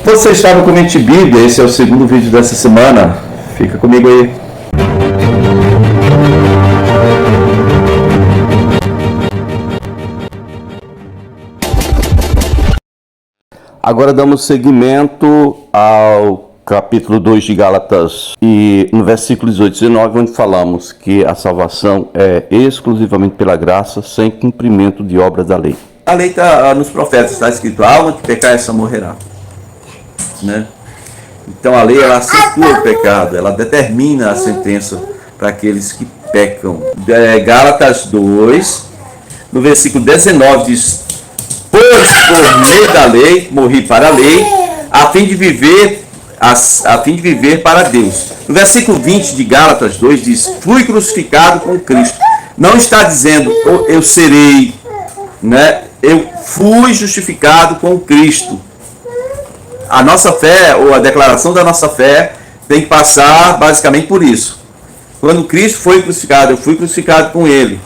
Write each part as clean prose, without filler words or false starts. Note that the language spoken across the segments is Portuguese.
Você está no Comente Bíblia, esse é o segundo vídeo dessa semana. Fica comigo aí. Agora damos seguimento ao capítulo 2 de Gálatas e no versículo 18 e 19, onde falamos que a salvação é exclusivamente pela graça, sem cumprimento de obras da lei. A lei está nos profetas, está escrito: a alma que pecar, essa morrerá. Né? Então a lei, ela acentua o pecado, ela determina a sentença para aqueles que pecam. Gálatas 2, no versículo 19 diz: pois por meio da lei morri para a lei, a fim de viver para Deus. No versículo 20 de Gálatas 2 diz: fui crucificado com Cristo. Não está dizendo eu serei, né? Eu fui justificado com Cristo. A nossa fé, ou a declaração da nossa fé, tem que passar basicamente por isso. Quando Cristo foi crucificado, eu fui crucificado com Ele.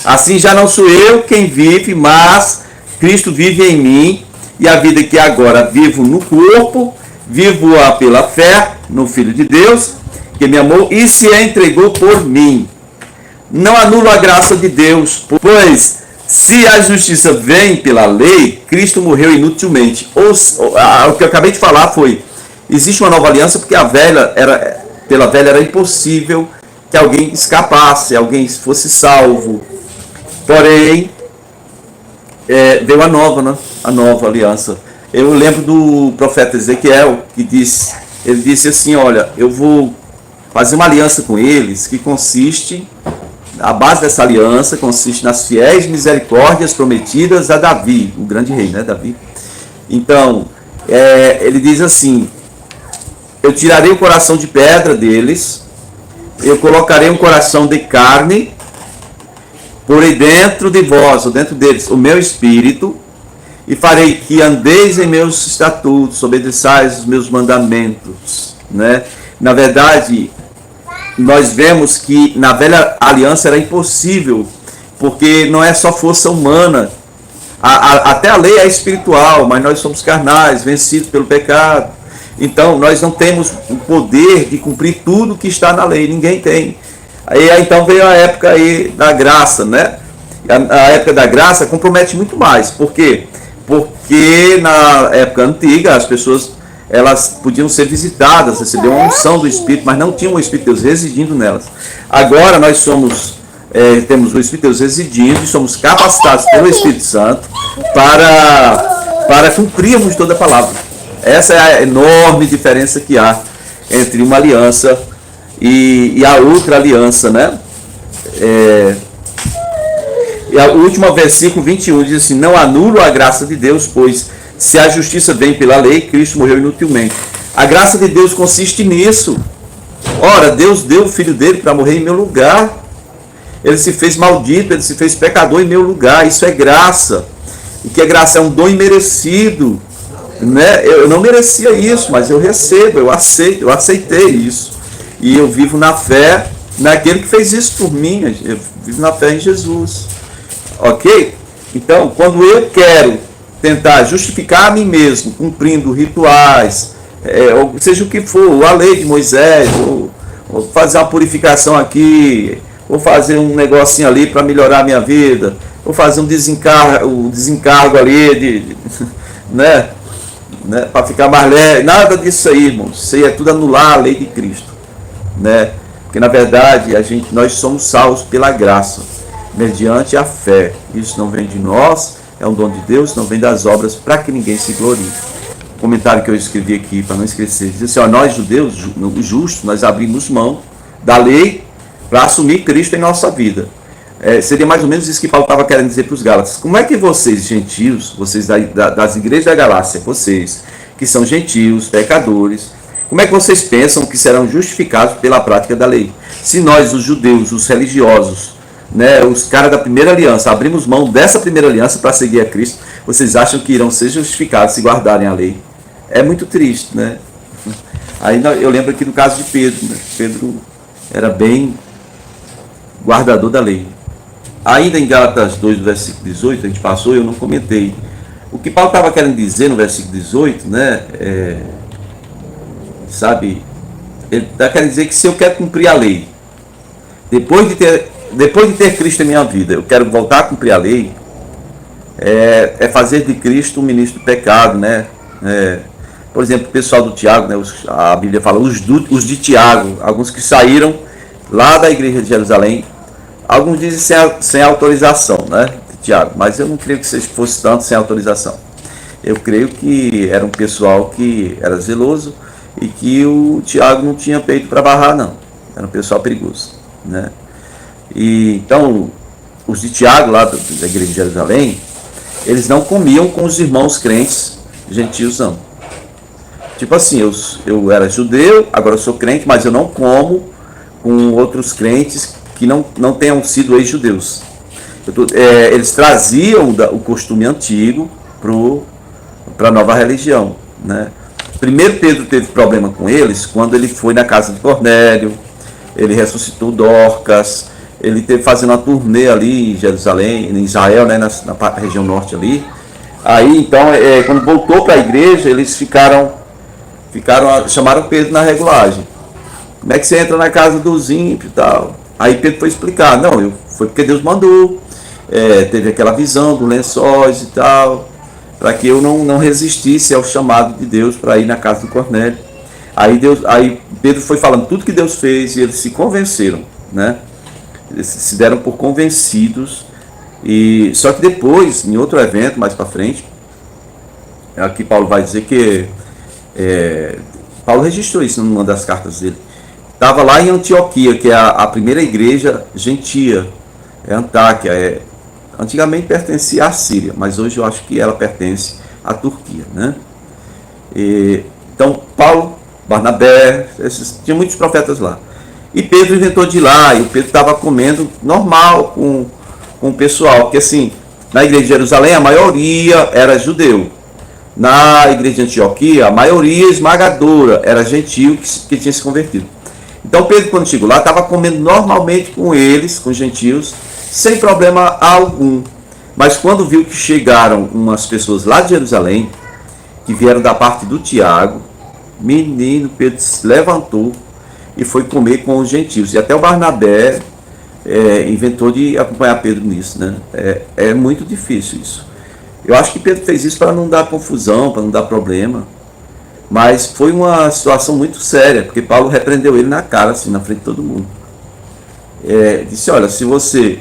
Assim já não sou eu quem vive, mas Cristo vive em mim, e a vida que agora vivo no corpo, vivo-a pela fé no Filho de Deus, que me amou e se entregou por mim. Não anulo a graça de Deus, pois se a justiça vem pela lei, Cristo morreu inutilmente. O que eu acabei de falar foi: existe uma nova aliança porque pela velha era impossível que alguém escapasse, alguém fosse salvo. Porém, veio a nova aliança. Eu lembro do profeta Ezequiel, ele disse assim: olha, eu vou fazer uma aliança com eles que consiste, a base dessa aliança consiste nas fiéis misericórdias prometidas a Davi, o grande rei, né, Davi? Então, ele diz assim: eu tirarei o coração de pedra deles, eu colocarei um coração de carne, porei dentro de vós, ou dentro deles, o meu espírito, e farei que andeis em meus estatutos, obedeçais os meus mandamentos, né? Na verdade, nós vemos que na velha aliança era impossível, porque não é só força humana. Até a lei é espiritual, mas nós somos carnais, vencidos pelo pecado. Então nós não temos o poder de cumprir tudo que está na lei, ninguém tem. Aí então veio a época aí da graça, né? A época da graça compromete muito mais. Por quê? Porque na época antiga as pessoas, elas podiam ser visitadas, receber uma unção do Espírito, mas não tinham o Espírito de Deus residindo nelas. Agora nós temos o Espírito de Deus residindo e somos capacitados pelo Espírito Santo para cumprirmos toda a palavra. Essa é a enorme diferença que há entre uma aliança e a outra aliança, né? E o último versículo 21 diz assim: não anulo a graça de Deus, pois se a justiça vem pela lei, Cristo morreu inutilmente. A graça de Deus consiste nisso. Ora, Deus deu o Filho dele para morrer em meu lugar. Ele se fez maldito, ele se fez pecador em meu lugar. Isso é graça. E que a graça é um dom imerecido, né? Eu não merecia isso, mas eu recebo, eu aceitei isso. E eu vivo na fé naquele que fez isso por mim. Eu vivo na fé em Jesus. Ok? Então, quando eu quero tentar justificar a mim mesmo, cumprindo rituais, seja o que for, a lei de Moisés, ou fazer uma purificação aqui, ou fazer um negocinho ali para melhorar a minha vida, ou fazer um desencargo ali, né, para ficar mais leve, nada disso aí, irmãos. Isso aí é tudo anular a lei de Cristo, né? Porque na verdade nós somos salvos pela graça, mediante a fé. Isso não vem de nós, é um dom de Deus, não vem das obras, para que ninguém se glorie. O comentário que eu escrevi aqui, para não esquecer, diz assim: nós judeus, justos, nós abrimos mão da lei para assumir Cristo em nossa vida. Seria mais ou menos isso que Paulo estava querendo dizer para os Gálatas. Como é que vocês, gentios, vocês das igrejas da Galácia, vocês que são gentios, pecadores, como é que vocês pensam que serão justificados pela prática da lei? Se nós, os judeus, os religiosos, né, os caras da primeira aliança, abrimos mão dessa primeira aliança para seguir a Cristo, vocês acham que irão ser justificados se guardarem a lei? É muito triste, né? Aí eu lembro aqui do caso de Pedro, né? Pedro era bem guardador da lei. Ainda em Gálatas 2, versículo 18, a gente passou, eu não comentei. O que Paulo estava querendo dizer no versículo 18, né? Sabe, ele está querendo dizer que se eu quero cumprir a lei, depois de ter Cristo em minha vida, eu quero voltar a cumprir a lei, é fazer de Cristo um ministro do pecado, né? Por exemplo, o pessoal do Tiago, né? A Bíblia fala, os de Tiago, alguns que saíram lá da igreja de Jerusalém, alguns dizem sem autorização, né? De Tiago, mas eu não creio que fosse tanto sem autorização. Eu creio que era um pessoal que era zeloso e que o Tiago não tinha peito para barrar, não. Era um pessoal perigoso, né? E então, os de Tiago, lá da igreja de Jerusalém, eles não comiam com os irmãos crentes gentios, não. Tipo assim, eu era judeu, agora eu sou crente, mas eu não como com outros crentes que não tenham sido ex-judeus. Eles traziam o costume antigo para a nova religião, né? Primeiro Pedro teve problema com eles quando ele foi na casa de Cornélio, ele ressuscitou Dorcas, ele teve fazendo uma turnê ali em Jerusalém, em Israel, né, na região norte ali. Aí então, quando voltou para a igreja, eles chamaram Pedro na regulagem. Como é que você entra na casa dos ímpios e tal? Aí Pedro foi explicar, foi porque Deus mandou, teve aquela visão dos lençóis e tal, para que eu não resistisse ao chamado de Deus para ir na casa do Cornélio. Aí Pedro foi falando tudo que Deus fez e eles se convenceram, né? Eles se deram por convencidos. E só que depois, em outro evento mais para frente, aqui Paulo vai dizer que Paulo registrou isso numa das cartas dele. Estava lá em Antioquia, que é a primeira igreja gentia, Antáquia, antigamente pertencia à Síria, mas hoje eu acho que ela pertence à Turquia, né? Então Paulo, Barnabé, tinha muitos profetas lá. E Pedro inventou de ir lá, e o Pedro estava comendo normal com o pessoal, porque assim, na igreja de Jerusalém a maioria era judeu. Na igreja de Antioquia, a maioria esmagadora era gentio que tinha se convertido. Então Pedro, quando chegou lá, estava comendo normalmente com eles, com os gentios, sem problema algum. Mas quando viu que chegaram umas pessoas lá de Jerusalém, que vieram da parte do Tiago, menino, Pedro se levantou e foi comer com os gentios. E até o Barnabé inventou de acompanhar Pedro nisso, né? É muito difícil isso. Eu acho que Pedro fez isso para não dar confusão, para não dar problema. Mas foi uma situação muito séria, porque Paulo repreendeu ele na cara, assim, na frente de todo mundo. Disse, olha, se você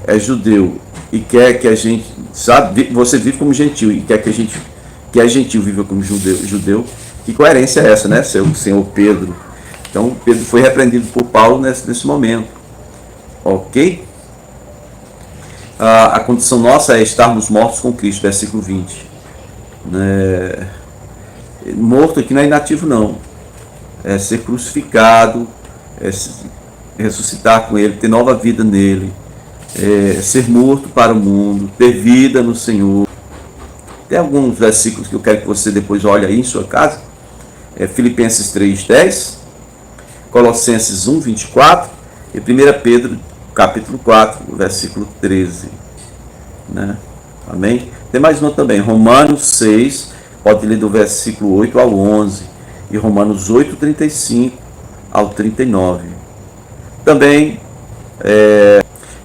é judeu e quer que a gente, sabe, você vive como gentil e quer que a gentil viva como judeu, que coerência é essa, né, senhor Pedro? Então Pedro foi repreendido por Paulo nesse momento, ok? A condição nossa é estarmos mortos com Cristo, versículo 20. Morto aqui não é inativo, não. É ser crucificado, ressuscitar com Ele, ter nova vida nele, ser morto para o mundo, ter vida no Senhor. Tem alguns versículos que eu quero que você depois olhe aí em sua casa. Filipenses 3:10, Colossenses 1:24 e 1 Pedro capítulo 4, versículo 13. Né? Amém? Tem mais uma também, Romanos 6, pode ler do versículo 8 ao 11 e Romanos 8:35 ao 39. Também,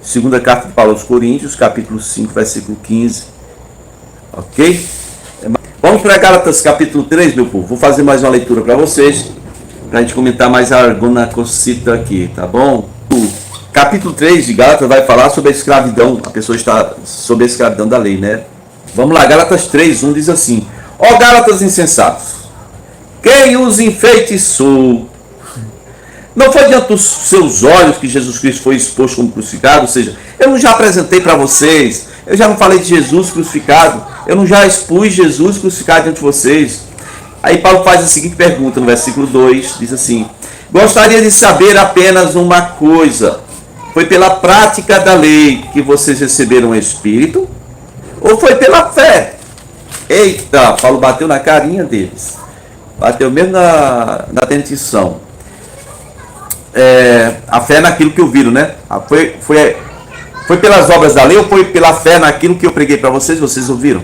segunda carta de Paulo aos Coríntios, capítulo 5, versículo 15. Ok? Vamos para Gálatas capítulo 3, meu povo. Vou fazer mais uma leitura para vocês, para a gente comentar mais alguma cosita aqui, tá bom? O capítulo 3 de Gálatas vai falar sobre a escravidão. A pessoa está sob a escravidão da lei, né? Vamos lá, Gálatas 3:1 diz assim: ó Gálatas insensatos, quem os enfeitiçou? Não foi diante dos seus olhos que Jesus Cristo foi exposto como crucificado? Ou seja, eu não já apresentei para vocês, eu já não falei de Jesus crucificado, eu não já expus Jesus crucificado diante de vocês? Aí Paulo faz a seguinte pergunta no versículo 2, diz assim: gostaria de saber apenas uma coisa, foi pela prática da lei que vocês receberam o Espírito? Ou foi pela fé? Eita, Paulo bateu na carinha deles, bateu mesmo na dentição. A fé naquilo que ouviram, né? Foi pelas obras da lei ou foi pela fé naquilo que eu preguei para vocês ouviram?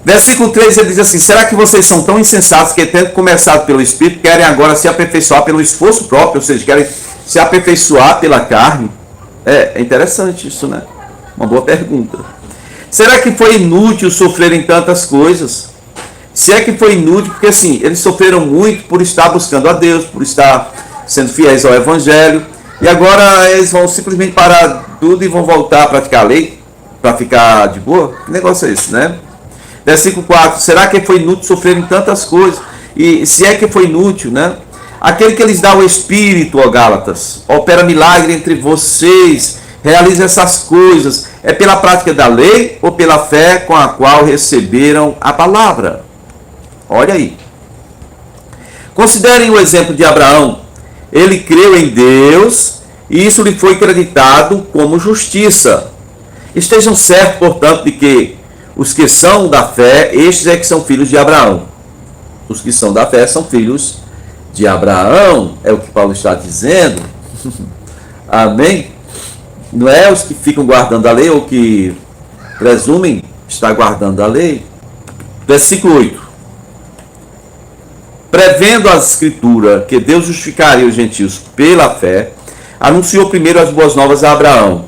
Versículo 3 ele diz assim: será que vocês são tão insensatos que, tendo começado pelo Espírito, querem agora se aperfeiçoar pelo esforço próprio, ou seja, querem se aperfeiçoar pela carne? É interessante isso, né? Uma boa pergunta. Será que foi inútil sofrerem tantas coisas? Se é que foi inútil, porque assim, eles sofreram muito por estar buscando a Deus, por estar sendo fiéis ao Evangelho, e agora eles vão simplesmente parar tudo e vão voltar a praticar a lei para ficar de boa? Que negócio é esse, né? Versículo 4, será que foi inútil sofrerem tantas coisas? E se é que foi inútil, né? Aquele que lhes dá o Espírito, ó Gálatas, opera milagre entre vocês, realiza essas coisas, é pela prática da lei ou pela fé com a qual receberam a palavra? Olha aí. Considerem o exemplo de Abraão. Ele creu em Deus e isso lhe foi acreditado como justiça. Estejam certos, portanto, de que os que são da fé, estes é que são filhos de Abraão. Os que são da fé são filhos de Abraão, é o que Paulo está dizendo. Amém? Não é os que ficam guardando a lei ou que presumem estar guardando a lei. Versículo 8. Prevendo a Escritura que Deus justificaria os gentios pela fé, anunciou primeiro as boas novas a Abraão.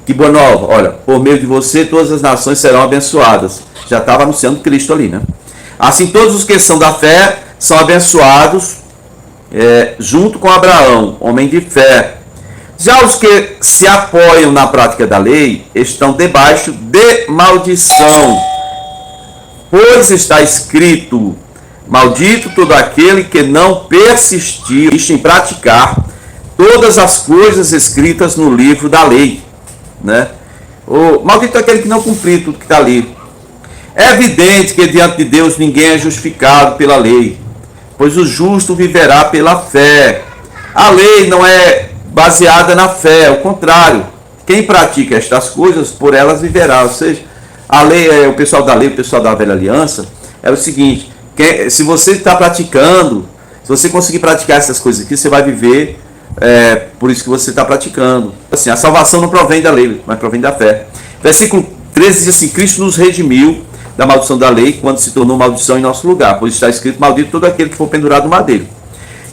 Que boa nova? Olha, por meio de você todas as nações serão abençoadas. Já estava anunciando Cristo ali, né? Assim todos os que são da fé são abençoados junto com Abraão, homem de fé. Já os que se apoiam na prática da lei estão debaixo de maldição. Pois está escrito: maldito todo aquele que não persistiu em praticar todas as coisas escritas no livro da lei. Né? O maldito é aquele que não cumpriu tudo que está ali. É evidente que diante de Deus ninguém é justificado pela lei, pois o justo viverá pela fé. A lei não é baseada na fé, ao contrário, quem pratica estas coisas, por elas viverá. Ou seja, a lei, o pessoal da lei, o pessoal da velha aliança, é o seguinte: se você está praticando, se você conseguir praticar essas coisas aqui, você vai viver por isso que você está praticando. Assim, a salvação não provém da lei, mas provém da fé. Versículo 13 diz assim: Cristo nos redimiu da maldição da lei, quando se tornou maldição em nosso lugar, pois está escrito: maldito todo aquele que for pendurado no madeiro.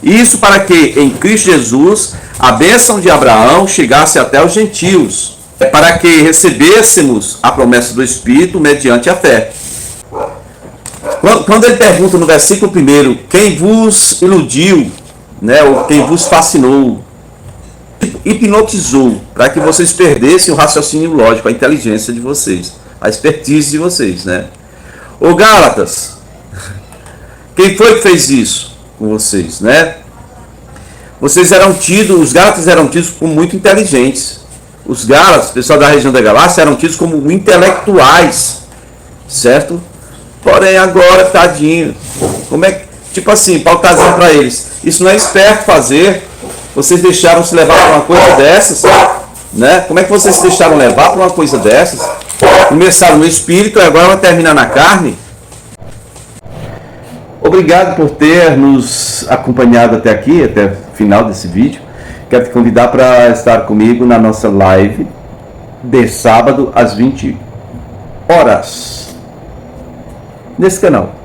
Isso para que em Cristo Jesus a bênção de Abraão chegasse até os gentios, para que recebêssemos a promessa do Espírito mediante a fé. Quando ele pergunta no versículo 1, quem vos iludiu, né, ou quem vos fascinou, hipnotizou, para que vocês perdessem o raciocínio lógico, a inteligência de vocês, a expertise de vocês, né? Ô Gálatas, quem foi que fez isso com vocês, né? Vocês eram tidos, os Gálatas eram tidos como muito inteligentes. Os Gálatas, o pessoal da região da Galácia, eram tidos como intelectuais, certo? Porém agora, tadinho, como é que, tipo assim, Paulo está dizendo para eles: isso não é esperto fazer. Vocês deixaram se levar por uma coisa dessas, né? Como é que vocês se deixaram levar por uma coisa dessas? Começaram no espírito e agora vai terminar na carne? Obrigado por ter nos acompanhado até aqui, até o final desse vídeo. Quero te convidar para estar comigo na nossa live de sábado às 20 horas nesse canal.